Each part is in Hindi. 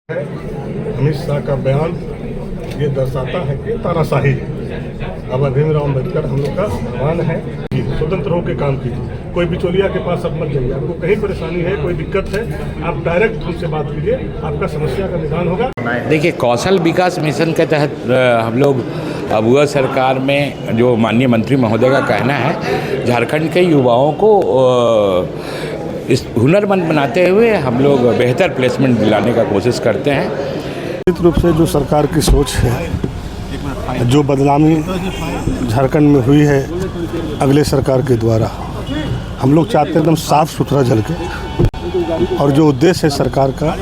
अमित शाह का बयान ये दर्शाता है कि तानाशाही है। अब भीमराव अम्बेडकर हम लोग का भगवान है कि स्वतंत्र होकर काम कीजिए। कोई बिचौलिया के पास अब मत जाइए। आपको कहीं परेशानी है, कोई दिक्कत है, आप डायरेक्ट हमसे बात कीजिए, आपका समस्या का निदान होगा। देखिए, कौशल विकास मिशन के तहत हम लोग अबुआ सरकार में जो माननीय मंत्री महोदय का कहना है, झारखंड के युवाओं को इस हुनरमंद बनाते हुए हम लोग बेहतर प्लेसमेंट दिलाने का कोशिश करते हैं। निश्चित रूप से जो सरकार की सोच है, जो बदनामी झारखंड में हुई है अगले सरकार के द्वारा, हम लोग चाहते हैं एकदम साफ सुथरा झलके। और जो उद्देश्य है सरकार का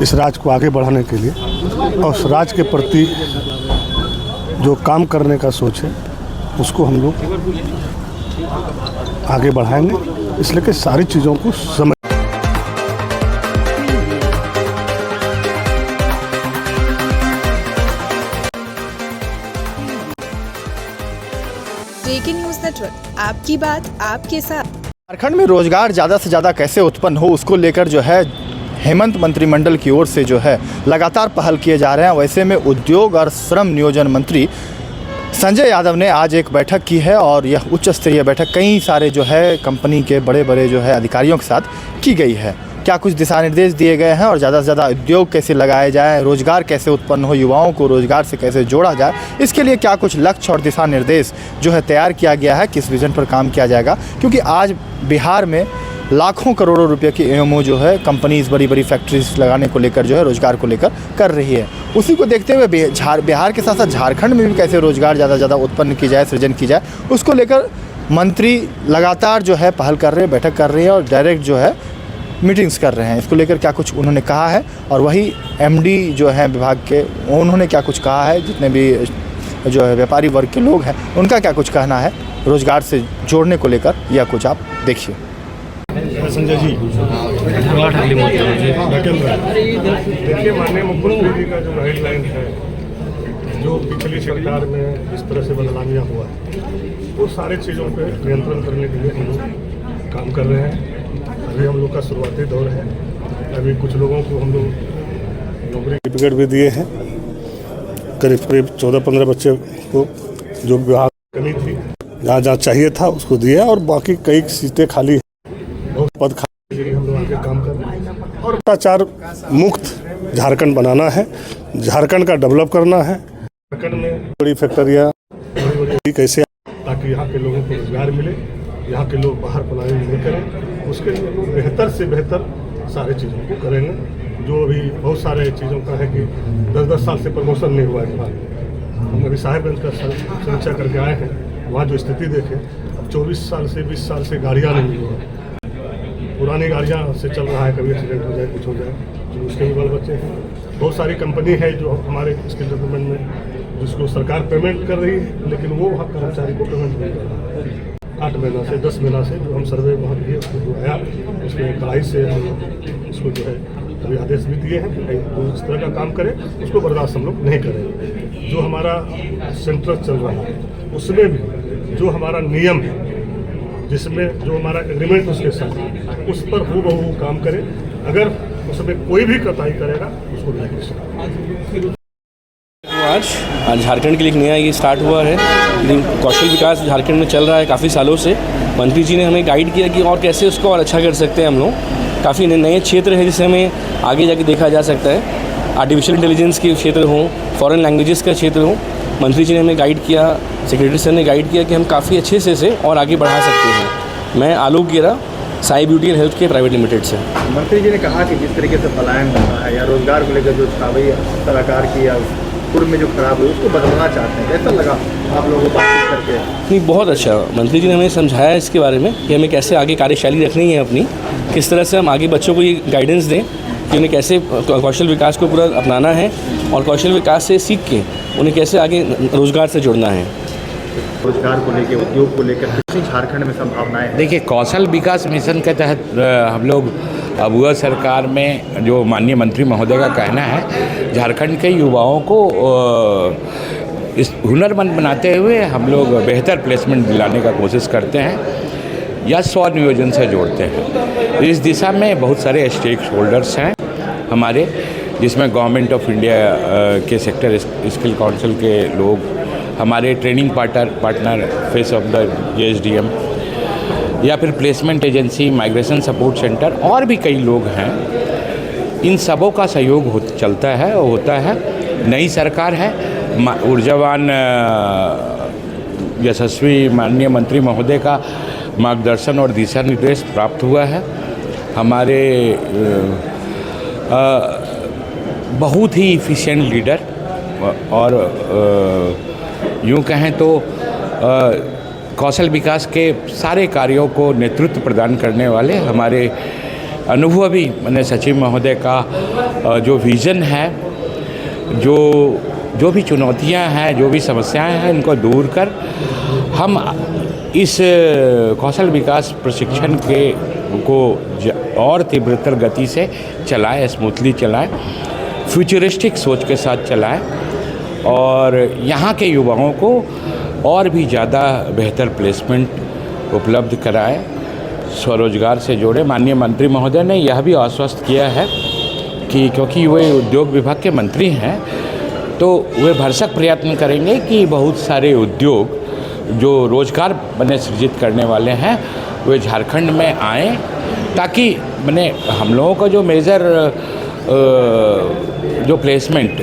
इस राज्य को आगे बढ़ाने के लिए और उस राज्य के प्रति जो काम करने का सोच है उसको हम लोग आगे बढ़ाएंगे, इसलिए कि सारी चीज़ों को समझ। JK न्यूज़ नेटवर्क, आपकी बात आपके साथ। झारखंड में रोजगार ज़्यादा से ज़्यादा कैसे उत्पन्न हो, उसको लेकर जो है हेमंत मंत्रिमंडल की ओर से जो है लगातार पहल किए जा रहे हैं। वैसे में उद्योग और श्रम नियोजन मंत्री संजय यादव ने आज एक बैठक की है और यह उच्च स्तरीय बैठक कई सारे जो है कंपनी के बड़े बड़े जो है अधिकारियों के साथ की गई है। क्या कुछ दिशा निर्देश दिए गए हैं और ज़्यादा से ज़्यादा उद्योग कैसे लगाए जाए, रोज़गार कैसे उत्पन्न हो, युवाओं को रोज़गार से कैसे जोड़ा जाए, इसके लिए क्या कुछ लक्ष्य और दिशा निर्देश जो है तैयार किया गया है, किस विज़न पर काम किया जाएगा। क्योंकि आज बिहार में लाखों करोड़ों रुपए की एमओ जो है कंपनीज़ बड़ी बड़ी फैक्ट्रीज लगाने को लेकर जो है रोज़गार को लेकर कर रही है। उसी को देखते हुए बिहार के साथ साथ झारखंड में भी कैसे रोज़गार ज़्यादा से ज़्यादा उत्पन्न की जाए, सृजन की जाए, उसको लेकर मंत्री लगातार जो है पहल कर रहे हैं, बैठक कर रही है और डायरेक्ट जो है मीटिंग्स कर रहे हैं। इसको लेकर क्या कुछ उन्होंने कहा है और वही एमडी जो हैं विभाग के, उन्होंने क्या कुछ कहा है, जितने भी जो है व्यापारी वर्ग के लोग हैं उनका क्या कुछ कहना है रोज़गार से जोड़ने को लेकर, यह कुछ आप देखिए। संजय जी, देखिए माननीय मुख्यमंत्री जी का जो गाइडलाइन है, जो पिछली सरकार में इस तरह से बदलामियाँ हुआ है, वो सारे चीज़ों पे नियंत्रण करने के लिए हम लोग काम कर रहे हैं। अभी हम लोग का शुरुआती दौर है। अभी कुछ लोगों को हम लोग नौकरी सर्टिफिकेट भी दिए हैं, करीब करीब 14-15 बच्चे को जो विभाग कमी थी, जहाँ जहाँ चाहिए था उसको दिया, और बाकी कई सीटें खाली हैं, बहुत पद खाली के लिए हम लोग आगे काम कर रहे हैं। और भ्रष्टाचार मुक्त झारखंड बनाना है, झारखंड का डेवलप करना है। झारखंड में बड़ी फैक्ट्रियाँ बड़ी कैसे, ताकि यहाँ के लोगों को रोजगार मिले, यहाँ के लोग बाहर पलायन नहीं करें, उसके लिए लोग बेहतर से बेहतर सारे चीज़ों को करेंगे। जो अभी बहुत सारे चीज़ों का है कि 10-10 साल से प्रमोशन नहीं हुआ है विभाग में। हम अभी साहेबगंज का समीक्षा करके आए हैं, वहाँ जो स्थिति देखें, अब 24 साल से 20 साल से गाड़ियाँ नहीं हुई हैं, पुरानी गाड़ियाँ से चल रहा है, कभी एक्सीडेंट हो जाए, कुछ हो जाए, जो उसके भी बाल बच्चे हैं। बहुत सारी कंपनी है जो हमारे स्किल डेवलपमेंट में, जिसको सरकार पेमेंट कर रही है, लेकिन वो वहाँ कर्मचारी को पेमेंट नहीं कर रहा है। 8 महीना से 10 महीना से जो हम सर्वे वहाँ किए, उसको जो आया उसमें कड़ाई से हम उसको जो है अभी आदेश भी दिए हैं कि तो इस तरह का काम करें, उसको बर्दाश्त हम लोग नहीं करेंगे। जो हमारा सेंटर चल रहा है उसमें भी जो हमारा नियम है, जिसमें जो हमारा एग्रीमेंट उसके साथ, उस पर हूबहू काम करें। अगर उसमें कोई भी कताई करेगा उसको नहीं। आज झारखंड के लिए एक नया ये स्टार्ट हुआ है, लेकिन कौशल विकास झारखंड में चल रहा है काफ़ी सालों से। मंत्री जी ने हमें गाइड किया कि और कैसे उसको और अच्छा कर सकते हैं हम लोग। काफ़ी नए क्षेत्र है जिसे हमें आगे जाके देखा जा सकता है। आर्टिफिशियल इंटेलिजेंस के क्षेत्र हों, फॉरेन लैंग्वेजेस का क्षेत्र हो, मंत्री जी ने हमें गाइड किया, सेक्रेटरी सर ने गाइड किया कि हम काफ़ी अच्छे से और आगे बढ़ा सकते हैं। मैं आलोक गिरा, Sai beauty and health care private limited से। मंत्री जी ने कहा कि जिस तरीके से पलायन कर रहा है या रोजगार को लेकर जो छावई सलाहकार की या पूर्व में जो खराब हुई उसको बदलना चाहते हैं, कैसा लगा आप लोगों को बातचीत करके? नहीं, बहुत अच्छा। मंत्री जी ने हमें समझाया इसके बारे में कि हमें कैसे आगे कार्यशैली रखनी है अपनी, किस तरह से हम आगे बच्चों को ये गाइडेंस दें कि उन्हें कैसे कौशल विकास को पूरा अपनाना है और कौशल विकास से सीख के उन्हें कैसे आगे रोज़गार से जुड़ना है। रोजगार को लेकर, उद्योग को लेकर झारखंड में संभावनाएं? देखिए, कौशल विकास मिशन के तहत हम लोग अबुआ सरकार में जो माननीय मंत्री महोदय का कहना है, झारखंड के युवाओं को इस हुनरमंद बनाते हुए हम लोग बेहतर प्लेसमेंट दिलाने का कोशिश करते हैं या स्वनियोजन से जोड़ते हैं। इस दिशा में बहुत सारे स्टेक होल्डर्स हैं हमारे, जिसमें गवर्नमेंट ऑफ इंडिया के सेक्टर स्किल काउंसिल के लोग, हमारे training partner face of the JSDM, या फिर placement agency, migration support centre और भी कई लोग हैं। इन सबों का सहयोग चलता है और होता है। नई सरकार है, ऊर्जावान यशस्वी माननीय मंत्री महोदय का मार्गदर्शन और दिशा निर्देश प्राप्त हुआ है। हमारे बहुत ही इफ़िशिएंट लीडर और यूँ कहें तो कौशल विकास के सारे कार्यों को नेतृत्व प्रदान करने वाले हमारे अनुभवी माननीय सचिव महोदय का जो विज़न है, जो भी चुनौतियां हैं, जो भी समस्याएं हैं, इनको दूर कर हम इस कौशल विकास प्रशिक्षण को और तीव्रतर गति से चलाएं, स्मूथली चलाएं, फ्यूचरिस्टिक सोच के साथ चलाएं और यहाँ के युवाओं को और भी ज़्यादा बेहतर प्लेसमेंट उपलब्ध कराएं, स्वरोजगार से जोड़े। माननीय मंत्री महोदय ने यह भी आश्वस्त किया है कि क्योंकि वे उद्योग विभाग के मंत्री हैं तो वे भरसक प्रयत्न करेंगे कि बहुत सारे उद्योग जो रोज़गार बने सृजित करने वाले हैं वे झारखंड में आएँ, ताकि मैंने हम लोगों का जो मेजर जो प्लेसमेंट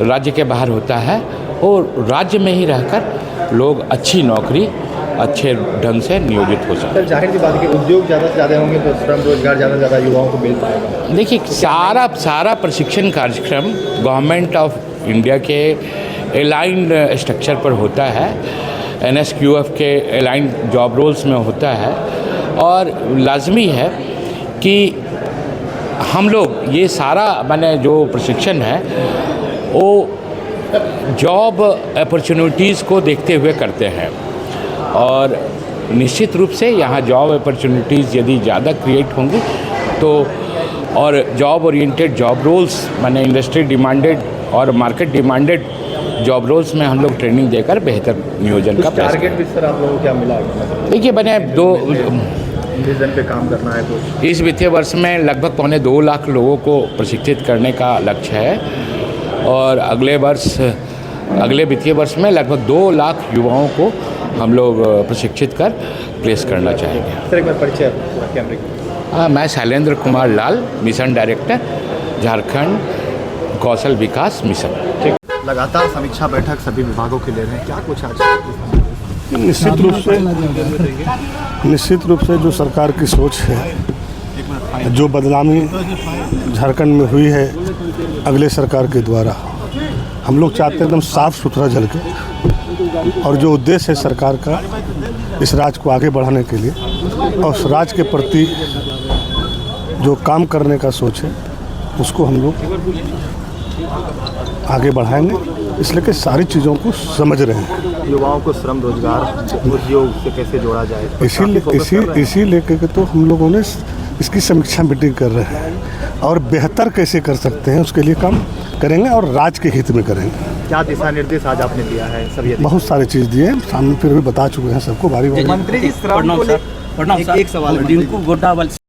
राज्य के बाहर होता है वो राज्य में ही रहकर लोग अच्छी नौकरी अच्छे ढंग से नियोजित हो सकते हैं। जाहिर सी बात है कि उद्योग ज़्यादा से ज़्यादा होंगे तो श्रम रोजगार ज़्यादा से ज़्यादा युवाओं को मिल पाएगा। देखिए, सारा प्रशिक्षण कार्यक्रम गवर्नमेंट ऑफ इंडिया के अलाइंड स्ट्रक्चर पर होता है, NSQF के अलाइंड जॉब रोल्स में होता है और लाजमी है कि हम लोग ये सारा मैंने जो प्रशिक्षण है वो जॉब अपॉर्चुनिटीज़ को देखते हुए करते हैं और निश्चित रूप से यहाँ जॉब अपॉर्चुनिटीज़ यदि ज़्यादा क्रिएट होंगी तो और जॉब ओरिएंटेड जॉब रोल्स माने इंडस्ट्री डिमांडेड और मार्केट डिमांडेड जॉब रोल्स में हम लोग ट्रेनिंग देकर बेहतर नियोजन का टारगेट भी सर आप लोगों को क्या मिला? देखिए, मैंने विजन पे काम करना है कुछ। इस वित्तीय वर्ष में लगभग 2.25 लाख लोगों को प्रशिक्षित करने का लक्ष्य है और अगले वित्तीय वर्ष में लगभग 2 लाख युवाओं को हम लोग प्रशिक्षित कर प्लेस करना चाहेंगे। सर एक बार परिचय कैमरे का। मैं शैलेंद्र कुमार लाल, मिशन डायरेक्टर, झारखंड कौशल विकास मिशन। लगातार समीक्षा बैठक सभी विभागों की ले रहे हैं, क्या कुछ आज? निश्चित रूप से जो सरकार की सोच है, जो बदनामी झारखंड में हुई है अगले सरकार के द्वारा, हम लोग चाहते हैं एकदम साफ सुथरा झलके और जो उद्देश्य है सरकार का इस राज्य को आगे बढ़ाने के लिए और उस राज्य के प्रति जो काम करने का सोच है उसको हम लोग आगे बढ़ाएंगे, इसलिए कि सारी चीज़ों को समझ रहे हैं। युवाओं को श्रम रोजगार उद्योग से कैसे जोड़ा जाए, इसी लेकर तो हम लोगों ने इसकी समीक्षा मीटिंग कर रहे हैं और बेहतर कैसे कर सकते हैं उसके लिए काम करेंगे और राज्य के हित में करेंगे। क्या दिशा निर्देश आज आपने दिया है? सभी बहुत सारी चीज़ दिए हैं, सामने फिर भी बता चुके हैं सबको बारी बारी। मंत्री जी, श्रम को एक सवाल